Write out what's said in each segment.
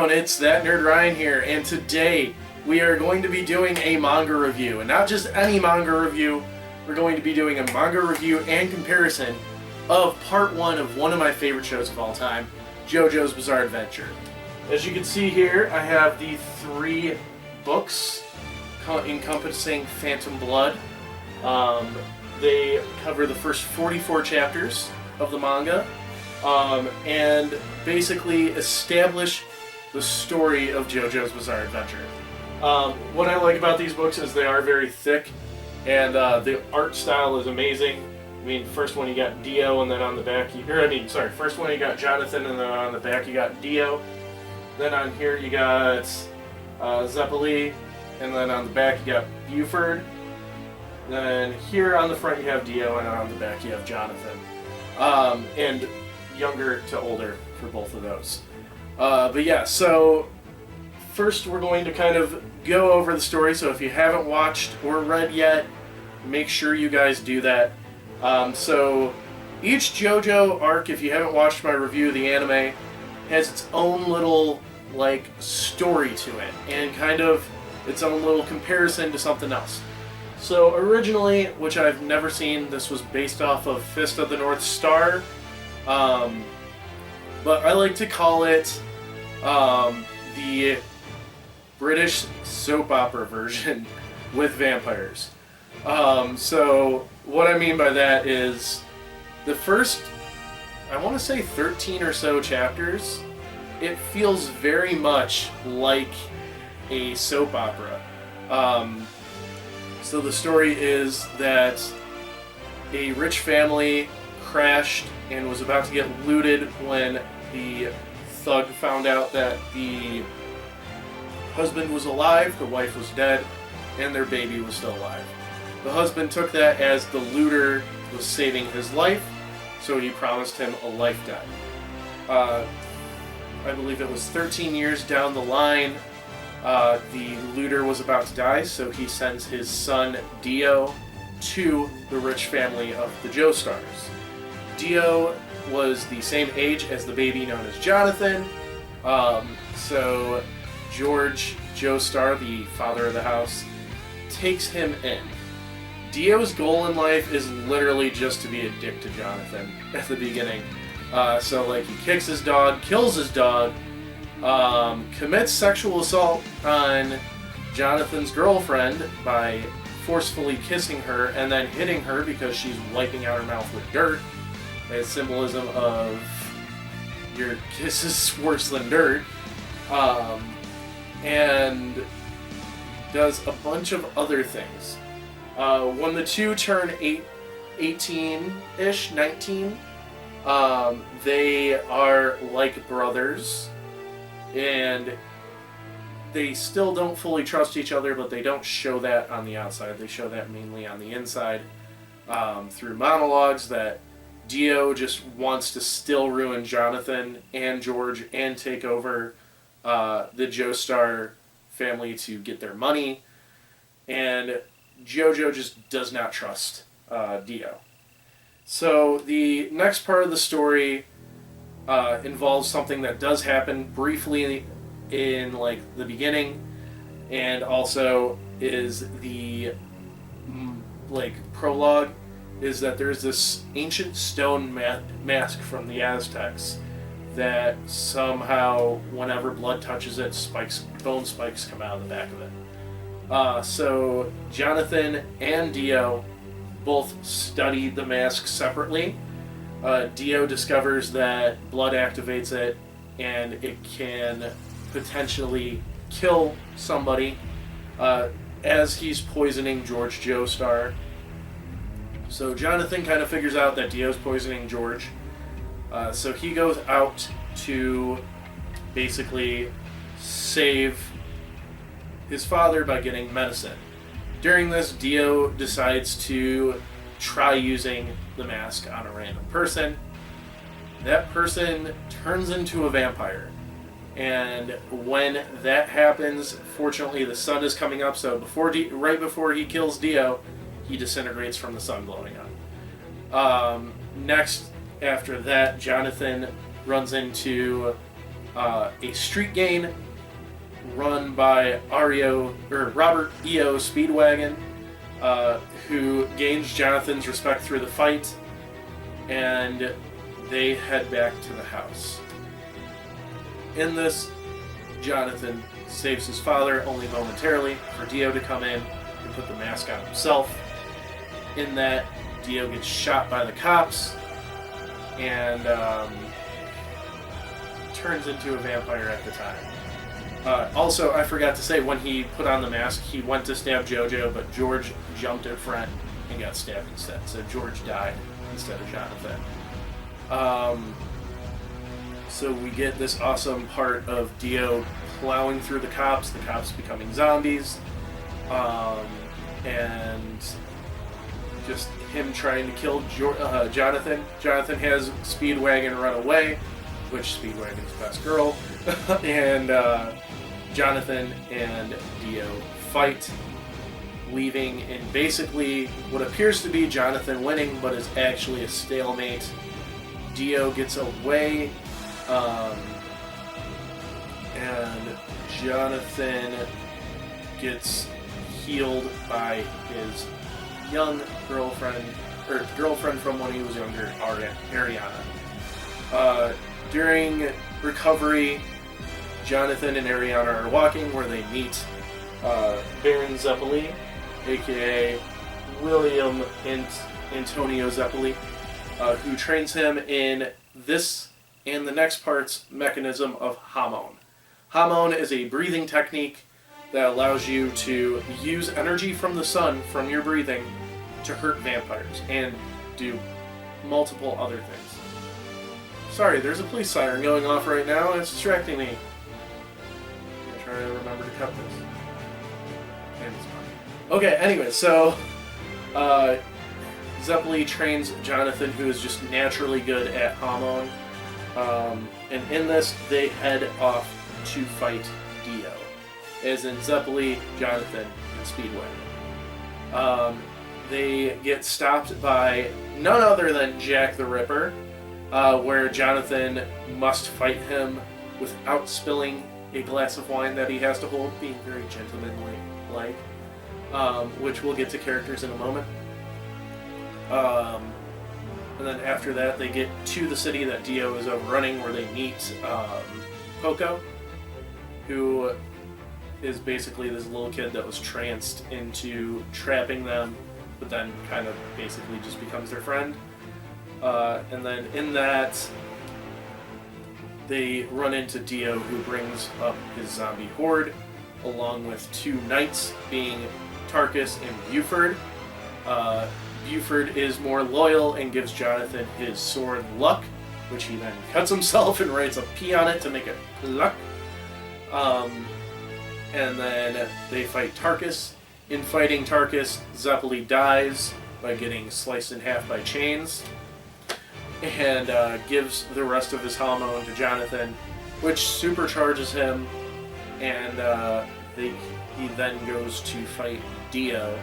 down? It's That Nerd Ryan here, and today we are going to be doing a manga review, and not just any manga review. We're going to be doing a manga review and comparison of part one of my favorite shows of all time, JoJo's Bizarre Adventure. As you can see here, I have the 3 books encompassing Phantom Blood. They cover the first 44 chapters of the manga, and basically establish the story of JoJo's Bizarre Adventure. What I like about these books is they are very thick, and the art style is amazing. I mean, first one you got Dio, and then on the back, first one you got Jonathan, and then on the back you got Dio. Then on here you got Zeppeli, and then on the back you got Buford. Then here on the front you have Dio, and on the back you have Jonathan. And younger to older for both of those. But yeah, so first we're going to kind of go over the story. So if you haven't watched or read yet, make sure you guys do that. So each JoJo arc, if you haven't watched my review of the anime, has its own little story to it, and kind of its own little comparison to something else. So originally, which I've never seen, this was based off of Fist of the North Star, but I like to call it the British soap opera version with vampires. So what I mean by that is the first, I want to say 13 or so chapters, it feels very much like a soap opera. So the story is that a rich family crashed and was about to get looted when the thug found out that the husband was alive, the wife was dead, and their baby was still alive. The husband took that as the looter was saving his life, so he promised him a lifetime. I believe it was 13 years down the line, the looter was about to die, so he sends his son Dio to the rich family of the Joestars. Dio was the same age as the baby known as Jonathan, so George Joestar, the father of the house, takes him in. Dio's goal in life is literally just to be a dick to Jonathan at the beginning. So he kicks his dog, kills his dog, commits sexual assault on Jonathan's girlfriend by forcefully kissing her and then hitting her because she's wiping out her mouth with dirt, as symbolism of your kiss is worse than dirt, and does a bunch of other things. When the two turn 18-ish, 19, they are like brothers, and they still don't fully trust each other, but they don't show that on the outside. They show that mainly on the inside, through monologues that Dio just wants to still ruin Jonathan and George and take over the Joestar family to get their money, and JoJo just does not trust Dio. So the next part of the story involves something that does happen briefly in the beginning, and also is the prologue, is that there's this ancient stone mask from the Aztecs that somehow, whenever blood touches it, bone spikes come out of the back of it. So Jonathan and Dio both study the mask separately. Dio discovers that blood activates it, and it can potentially kill somebody as he's poisoning George Joestar. So Jonathan kind of figures out that Dio's poisoning George. So he goes out to basically save his father by getting medicine. During this, Dio decides to try using the mask on a random person. That person turns into a vampire. And when that happens, fortunately the sun is coming up, so right before he kills Dio, he disintegrates from the sun glowing on. Next, after that, Jonathan runs into a street gang run by Robert E.O. Speedwagon, who gains Jonathan's respect through the fight, and they head back to the house. In this, Jonathan saves his father only momentarily for Dio to come in and put the mask on himself. In that, Dio gets shot by the cops and turns into a vampire at the time. Also, I forgot to say, when he put on the mask, he went to stab Jojo, but George jumped in front and got stabbed instead. So George died instead of Jonathan. So we get this awesome part of Dio plowing through the cops becoming zombies, and just him trying to kill Jonathan. Jonathan has Speedwagon run away, which Speedwagon's best girl, and Jonathan and Dio fight, leaving in basically what appears to be Jonathan winning, but is actually a stalemate. Dio gets away, and Jonathan gets healed by his young girlfriend, or girlfriend from when he was younger, Ariana. During recovery, Jonathan and Ariana are walking where they meet Baron Zeppeli, aka William Antonio Zeppeli, who trains him in this and the next part's mechanism of Hamon. Hamon is a breathing technique that allows you to use energy from the sun, from your breathing, to hurt vampires and do multiple other things. Sorry, there's a police siren going off right now and it's distracting me. I'm trying to remember to cut this. And it's fine. Okay, anyway, so Zeppeli trains Jonathan, who is just naturally good at Hamon. And in this, they head off to fight Dio, as in Zeppeli, Jonathan, and Speedwagon. They get stopped by none other than Jack the Ripper, where Jonathan must fight him without spilling a glass of wine that he has to hold, being very gentlemanly-like, which we'll get to characters in a moment. And then after that, they get to the city that Dio is overrunning, where they meet Poco, who is basically this little kid that was tranced into trapping them, but then kind of basically just becomes their friend. And then in that, they run into Dio, who brings up his zombie horde, along with two knights, being Tarkus and Buford. Buford is more loyal and gives Jonathan his sword Luck, which he then cuts himself and writes a P on it to make it Luck. And then they fight Tarkus. In fighting Tarkus, Zeppeli dies by getting sliced in half by chains, and gives the rest of his Hamon to Jonathan, which supercharges him, and he then goes to fight Dio,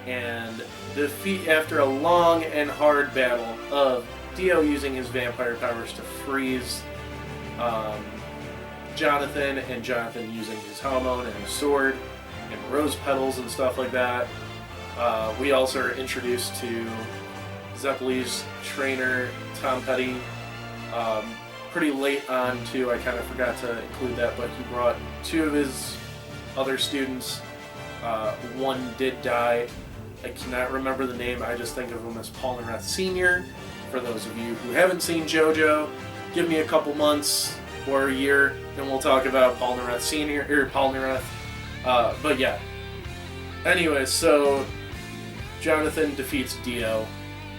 and defeat, after a long and hard battle of Dio using his vampire powers to freeze Jonathan, and Jonathan using his Hamon and his sword and rose petals and stuff like that. We also are introduced to Zeppeli's trainer, Tom Petty, pretty late on too. I kind of forgot to include that, but he brought two of his other students. One did die. I cannot remember the name. I just think of him as Paul Nareth Sr. For those of you who haven't seen JoJo, give me a couple months or a year, and we'll talk about Paul Nareth Sr. or Paul Nareth. But yeah. Anyway, so Jonathan defeats Dio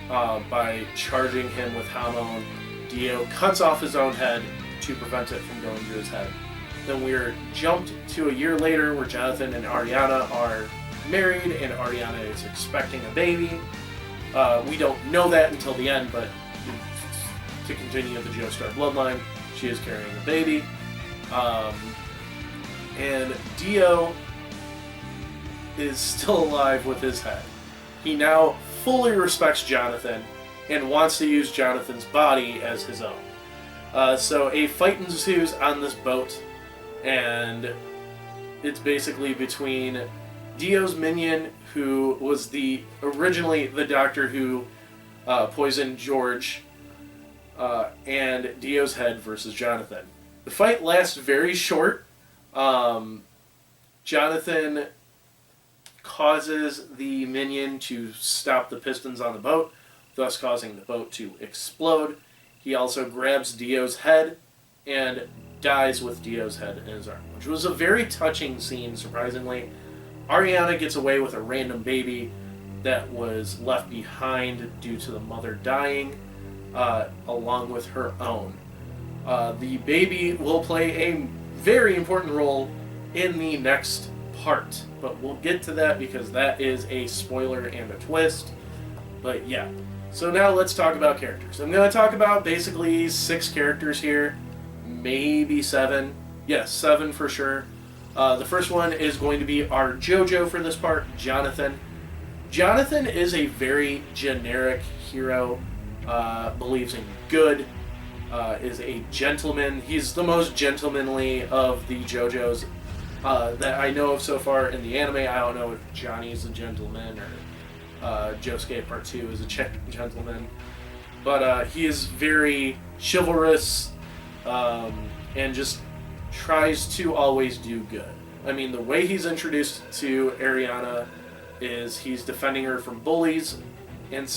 by charging him with Hamon. Dio cuts off his own head to prevent it from going through his head. Then we're jumped to a year later, where Jonathan and Ariana are married, and Ariana is expecting a baby. We don't know that until the end, but to continue the Joestar bloodline, she is carrying a baby. And Dio is still alive with his head. He now fully respects Jonathan and wants to use Jonathan's body as his own. So a fight ensues on this boat, and it's basically between Dio's minion, who was originally the doctor who poisoned George, and Dio's head versus Jonathan. The fight lasts very short. Jonathan causes the minion to stop the pistons on the boat, thus causing the boat to explode. He also grabs Dio's head and dies with Dio's head in his arm, which was a very touching scene, surprisingly. Ariana gets away with a random baby that was left behind due to the mother dying, along with her own. The baby will play a very important role in the next part, but we'll get to that because that is a spoiler and a twist. But yeah, so now let's talk about characters. I'm going to talk about basically 6 characters here, maybe 7. Yes, 7 for sure. The first one is going to be our Jojo for this part, Jonathan. Jonathan is a very generic hero, believes in good, is a gentleman. He's the most gentlemanly of the Jojos that I know of so far in the anime. I don't know if Johnny's a gentleman or Josuke Part 2 is a gentleman. But he is very chivalrous and just tries to always do good. I mean, the way he's introduced to Ariana is he's defending her from bullies, and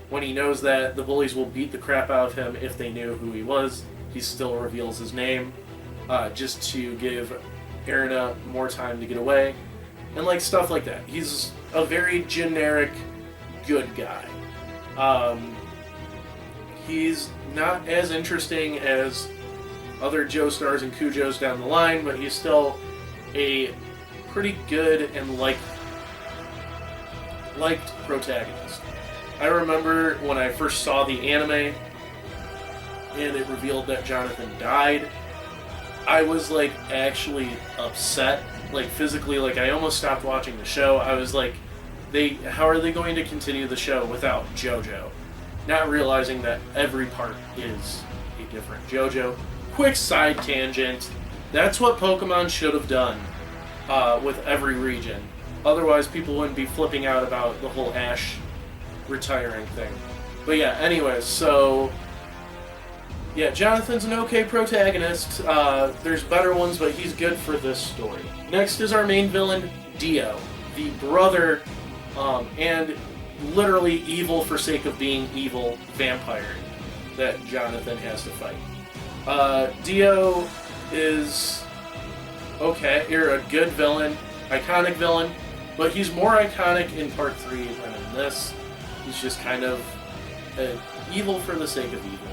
when he knows that the bullies will beat the crap out of him if they knew who he was, he still reveals his name, just to give Ariana more time to get away, and like stuff like that. He's a very generic good guy. He's not as interesting as other Joestars and Kujos down the line, but he's still a pretty good and liked protagonist. I remember when I first saw the anime and it revealed that Jonathan died, I was like actually upset, like physically, like I almost stopped watching the show. I was like, how are they going to continue the show without Jojo? Not realizing that every part is a different Jojo. Quick side tangent, that's what Pokemon should have done with every region. Otherwise, people wouldn't be flipping out about the whole Ash retiring thing. But yeah, anyways, so yeah, Jonathan's an okay protagonist. There's better ones, but he's good for this story. Next is our main villain, Dio, the brother and literally evil for sake of being evil vampire that Jonathan has to fight. Dio is okay. You're a good villain, iconic villain, but he's more iconic in Part 3 than in this. He's just kind of evil for the sake of evil,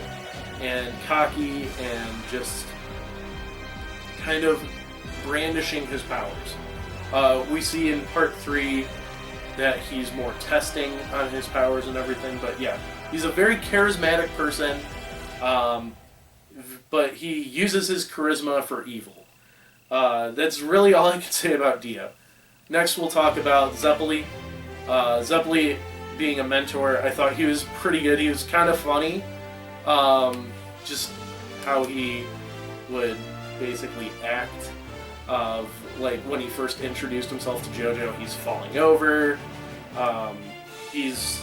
and cocky, and just kind of brandishing his powers. We see in Part 3 that he's more testing on his powers and everything, but yeah, he's a very charismatic person, but he uses his charisma for evil. That's really all I can say about Dio. Next we'll talk about Zeppeli. Zeppeli being a mentor, I thought he was pretty good. He was kind of funny. Just how he would basically act of, like, when he first introduced himself to Jojo, he's falling over. He's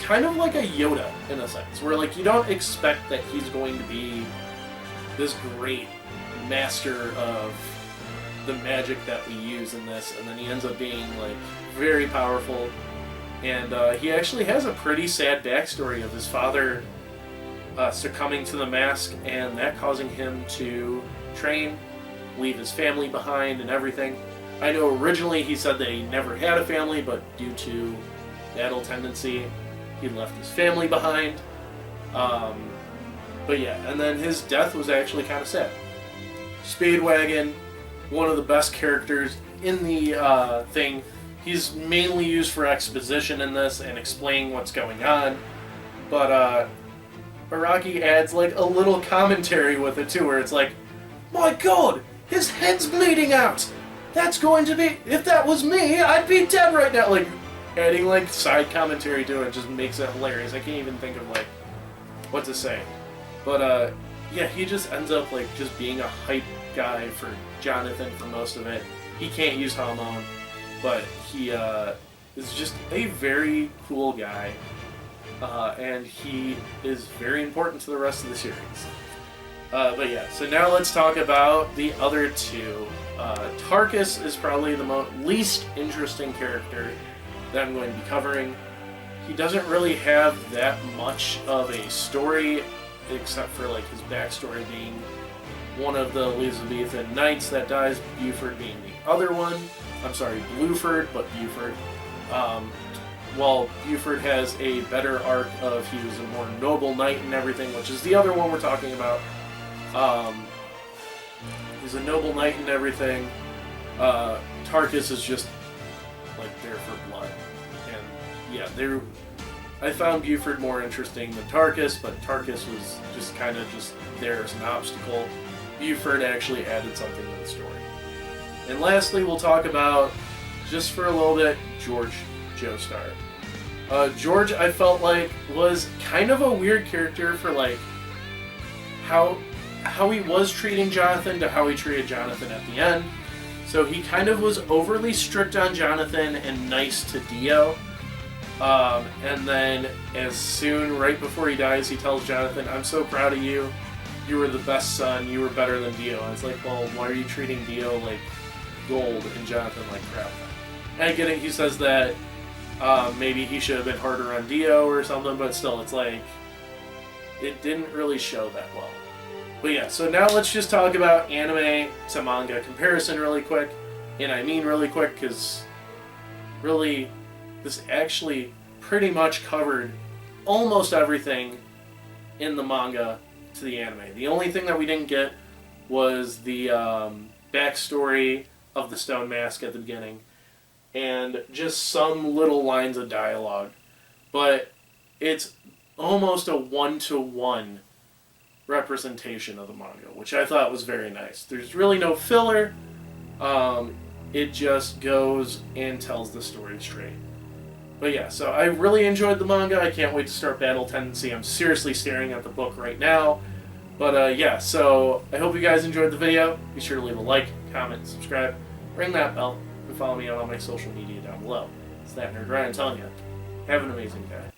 kind of like a Yoda in a sense, where like you don't expect that he's going to be this great master of the magic that we use in this, and then he ends up being like very powerful. And he actually has a pretty sad backstory of his father succumbing to the mask, and that causing him to train, leave his family behind and everything. I know originally he said that he never had a family, but due to battle tendency, he left his family behind. But yeah, and then his death was actually kind of sad. Speedwagon, one of the best characters in the thing. He's mainly used for exposition in this and explaining what's going on, but Araki adds like a little commentary with it too, where it's like, my god, his head's bleeding out! That's going to be, if that was me, I'd be dead right now! Like, adding like side commentary to it just makes it hilarious. I can't even think of like what to say. But yeah, he just ends up like just being a hype guy for Jonathan for most of it. He can't use Hamon, but he is just a very cool guy, and he is very important to the rest of the series. But yeah, so now let's talk about the other two. Tarkus is probably the least interesting character that I'm going to be covering. He doesn't really have that much of a story, except for like his backstory being one of the Elizabethan knights that dies, Buford being the other one. I'm sorry, Bluford, but Buford. While Buford has a better arc of he was a more noble knight and everything, which is the other one we're talking about. He's a noble knight and everything. Tarkus is just like there for blood. And yeah, I found Buford more interesting than Tarkus, but Tarkus was just kind of just there as an obstacle. Buford actually added something to the story. And lastly, we'll talk about, just for a little bit, George Joestar. George, I felt like, was kind of a weird character for like how he was treating Jonathan to how he treated Jonathan at the end. So he kind of was overly strict on Jonathan and nice to Dio. And then as soon, right before he dies, he tells Jonathan, "I'm so proud of you. You were the best son. You were better than Dio." And it's like, well, why are you treating Dio like gold and Jonathan like crap? And I get it. He says that maybe he should have been harder on Dio or something, but still, it's like, it didn't really show that well. But yeah, so now let's just talk about anime to manga comparison really quick. And I mean really quick because really this actually pretty much covered almost everything in the manga to the anime. The only thing that we didn't get was the backstory of the stone mask at the beginning and just some little lines of dialogue. But it's almost a one-to-one representation of the manga, which I thought was very nice. There's really no filler. It just goes and tells the story straight. But yeah, so I really enjoyed the manga. I can't wait to start Battle Tendency. I'm seriously staring at the book right now. But yeah, so I hope you guys enjoyed the video. Be sure to leave a like, comment, subscribe, ring that bell, and follow me on all my social media down below. It's that Nerd Ryan telling you, have an amazing day.